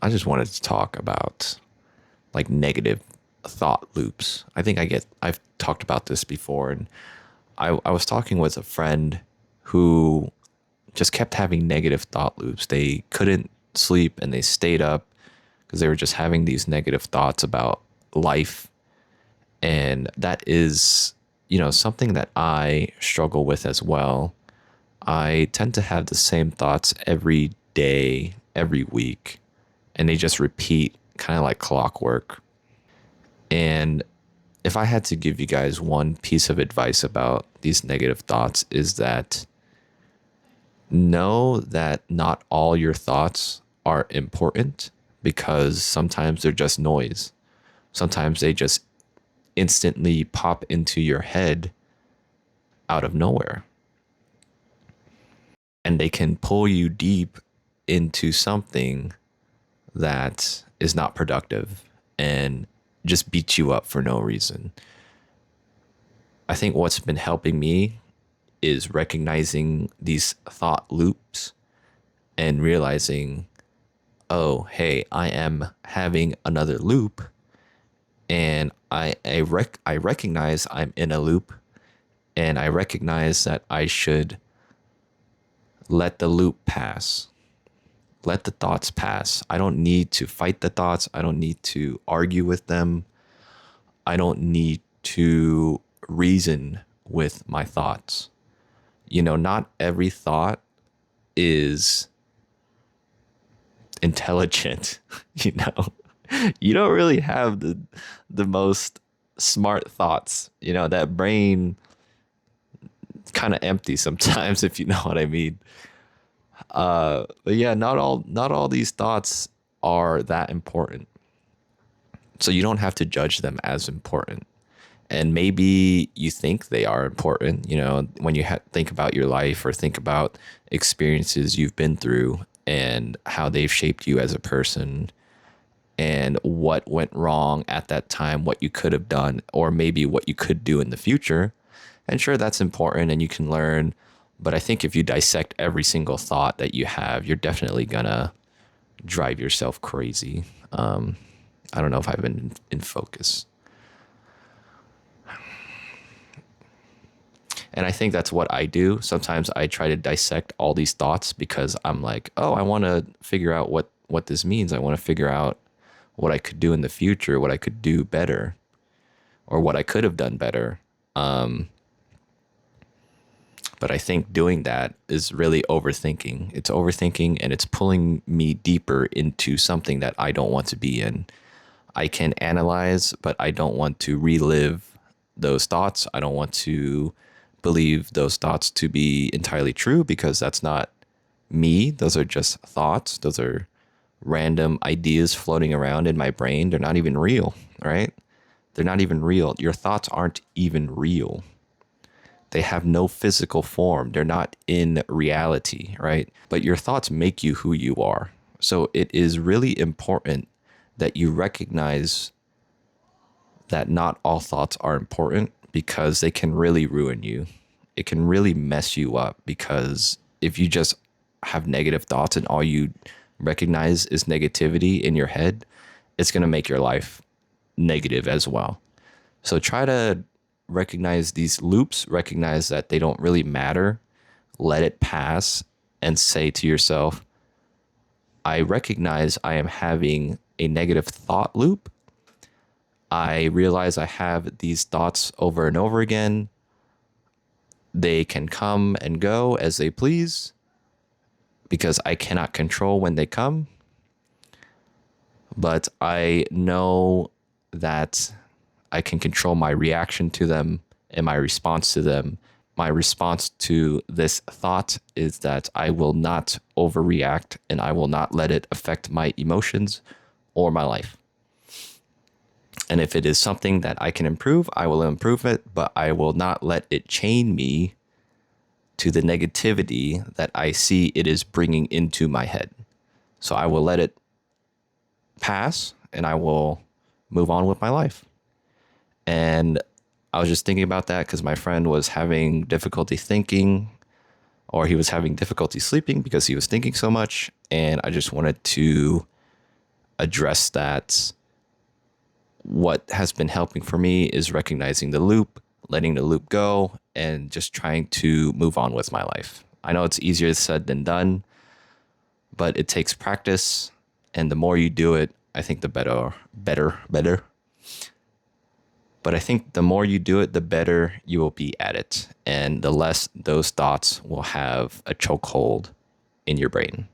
I just wanted to talk about like negative thought loops. I've talked about this before, and I was talking with a friend who just kept having negative thought loops. They couldn't sleep and they stayed up because they were just having these negative thoughts about life. And that is, something that I struggle with as well. I tend to have the same thoughts every day, every week, and they just repeat kind of like clockwork. And if I had to give you guys one piece of advice about these negative thoughts, is that know that not all your thoughts are important because sometimes they're just noise. Sometimes they just instantly pop into your head out of nowhere and they can pull you deep into something that is not productive and just beat you up for no reason. I think what's been helping me is recognizing these thought loops and realizing, oh, hey, I am having another loop, and I recognize I'm in a loop, and I recognize that I should let the loop pass. Let the thoughts pass. I don't need to fight the thoughts. I don't need to argue with them. I don't need to reason with my thoughts. Not every thought is intelligent, you know. You don't really have the most smart thoughts. That brain kind of empty sometimes if you know what I mean. But yeah, not all these thoughts are that important. So you don't have to judge them as important. And maybe you think they are important, when you think about your life or think about experiences you've been through and how they've shaped you as a person and what went wrong at that time, what you could have done, or maybe what you could do in the future. And sure, that's important and you can learn. But I think if you dissect every single thought that you have, you're definitely gonna drive yourself crazy. I don't know if I've been in focus. And I think that's what I do. Sometimes I try to dissect all these thoughts because I'm like, oh, I want to figure out what this means. I want to figure out what I could do in the future, what I could do better, or what I could have done better. But I think doing that is really overthinking. It's overthinking and it's pulling me deeper into something that I don't want to be in. I can analyze, but I don't want to relive those thoughts. I don't want to believe those thoughts to be entirely true because that's not me. Those are just thoughts. Those are random ideas floating around in my brain. They're not even real, right? They're not even real. Your thoughts aren't even real. They have no physical form. They're not in reality, right? But your thoughts make you who you are. So it is really important that you recognize that not all thoughts are important because they can really ruin you. It can really mess you up because if you just have negative thoughts and all you recognize is negativity in your head, it's going to make your life negative as well. So try to recognize these loops, recognize that they don't really matter, let it pass, and say to yourself, I recognize I am having a negative thought loop. I realize I have these thoughts over and over again. They can come and go as they please because I cannot control when they come. But I know that I can control my reaction to them and my response to them. My response to this thought is that I will not overreact and I will not let it affect my emotions or my life. And if it is something that I can improve, I will improve it, but I will not let it chain me to the negativity that I see it is bringing into my head. So I will let it pass and I will move on with my life. And I was just thinking about that because my friend was having difficulty thinking or he was having difficulty sleeping because he was thinking so much. And I just wanted to address that. What has been helping for me is recognizing the loop, letting the loop go, and just trying to move on with my life. I know it's easier said than done, but it takes practice. And the more you do it, I think the better. But I think the more you do it, the better you will be at it. And the less those thoughts will have a chokehold in your brain.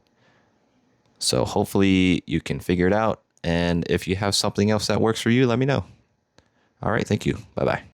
So hopefully you can figure it out. And if you have something else that works for you, let me know. All right. Thank you. Bye bye.